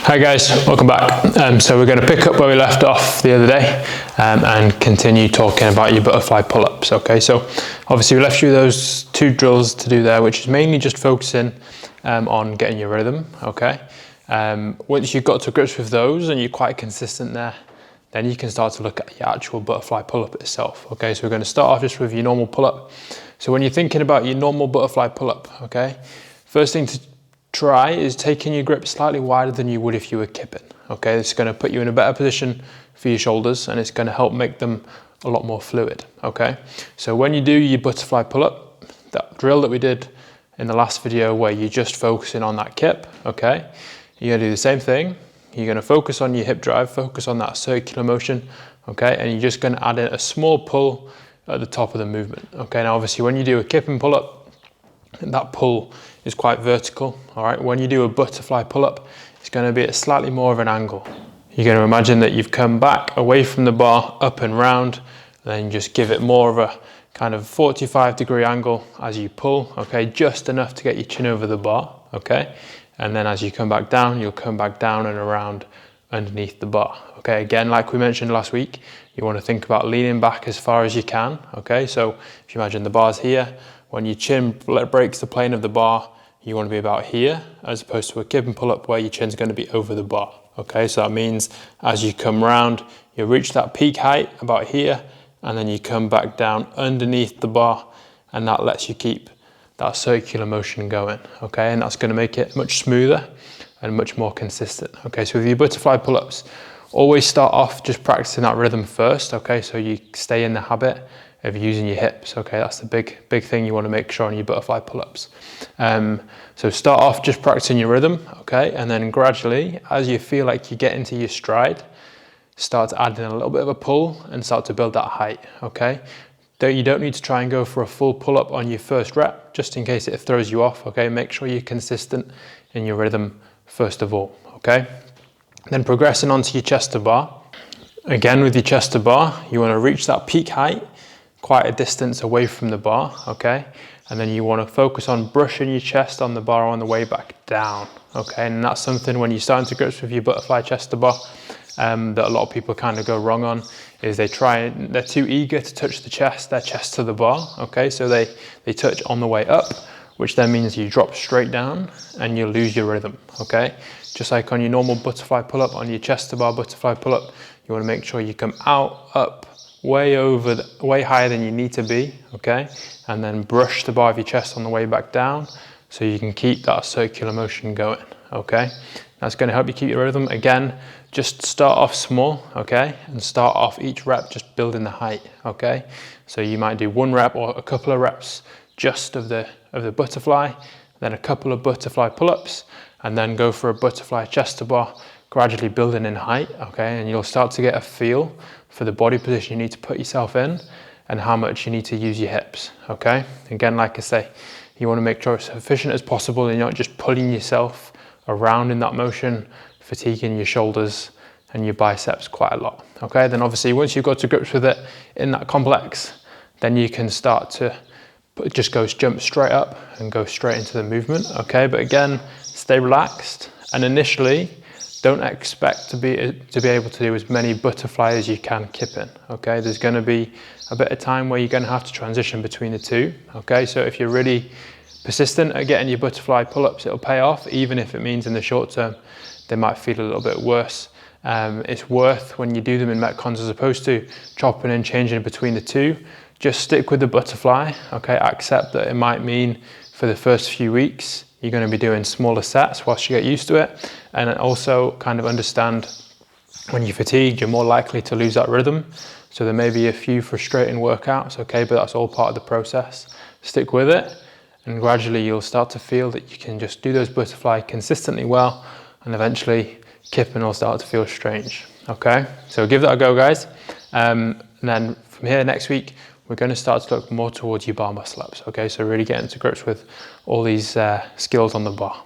Hi guys, welcome back. So we're going to pick up where we left off the other day and continue talking about your butterfly pull-ups. Okay, so obviously we left you those two drills to do there, which is mainly just focusing on getting your rhythm. Okay, once you've got to grips with those and you're quite consistent there, then you can start to look at your actual butterfly pull-up itself. Okay, so we're going to start off just with your normal pull-up. So when you're thinking about your normal butterfly pull-up, okay, first thing to try is taking your grip slightly wider than you would if you were kipping. Okay, it's going to put you in a better position for your shoulders and it's going to help make them a lot more fluid. Okay, so when you do your butterfly pull-up, that drill that we did in the last video where you're just focusing on that kip, okay, you're going to do the same thing. You're going to focus on your hip drive, focus on that circular motion, okay, and you're just going to add in a small pull at the top of the movement. Okay, now obviously when you do a kip and pull-up, that pull is quite vertical. All right, when you do a butterfly pull-up, it's going to be at slightly more of an angle. You're going to imagine that you've come back away from the bar, up and round, and then just give it more of a kind of 45-degree angle as you pull, okay, just enough to get your chin over the bar, okay, and then as you come back down, you'll come back down and around underneath the bar. Okay, again, like we mentioned last week, you want to think about leaning back as far as you can. Okay, so if you imagine the bar's here, when your chin breaks the plane of the bar, you want to be about here, as opposed to a kip and pull up where your chin's going to be over the bar. Okay, so that means as you come round, you reach that peak height about here, and then you come back down underneath the bar, and that lets you keep that circular motion going. Okay, and that's going to make it much smoother and much more consistent. Okay, so with your butterfly pull-ups, always start off just practicing that rhythm first. Okay, so you stay in the habit of using your hips. Okay, that's the big thing you want to make sure on your butterfly pull-ups. So start off just practicing your rhythm, okay, and then gradually, as you feel like you get into your stride, start to add in a little bit of a pull and start to build that height. Okay, you don't need to try and go for a full pull-up on your first rep, just in case it throws you off. Okay, make sure you're consistent in your rhythm first of all. Okay, then progressing onto your chest to bar. Again, with your chest to bar, you want to reach that peak height quite a distance away from the bar, okay, and then you want to focus on brushing your chest on the bar on the way back down. Okay, and that's something when you're starting to grips with your butterfly chest to bar that a lot of people kind of go wrong on, is they're too eager to touch their chest to the bar. Okay, so they touch on the way up, which then means you drop straight down and you lose your rhythm. Okay, just like on your normal butterfly pull-up, on your chest to bar butterfly pull-up, you want to make sure you come out, up, way higher than you need to be, okay, and then brush the bar of your chest on the way back down so you can keep that circular motion going. Okay, that's going to help you keep your rhythm. Again, just start off small, okay, and start off each rep just building the height. Okay, so you might do one rep or a couple of reps just of the butterfly, then a couple of butterfly pull-ups, and then go for a butterfly chest to bar, gradually building in height. Okay, and you'll start to get a feel for the body position you need to put yourself in and how much you need to use your hips. Okay, again, like I say, you want to make sure it's as efficient as possible and you're not just pulling yourself around in that motion, fatiguing your shoulders and your biceps quite a lot. Okay, then obviously once you've got to grips with it in that complex, then you can start to jump straight up and go straight into the movement. Okay, but again, stay relaxed, and initially don't expect to be able to do as many butterfly as you can kipping. Okay, there's going to be a bit of time where you're going to have to transition between the two. Okay, so if you're really persistent at getting your butterfly pull-ups, it'll pay off, even if it means in the short term they might feel a little bit worse. It's worth, when you do them in Metcons, as opposed to chopping and changing between the two, just stick with the butterfly. Okay, accept that it might mean for the first few weeks you're going to be doing smaller sets whilst you get used to it, and also kind of understand when you're fatigued, you're more likely to lose that rhythm. So there may be a few frustrating workouts, okay, but that's all part of the process. Stick with it, and gradually you'll start to feel that you can just do those butterfly consistently well, and eventually kipping will start to feel strange. Okay, so give that a go, guys. And then from here next week, we're going to start to look more towards your bar muscle ups. Okay, so really getting to grips with all these skills on the bar.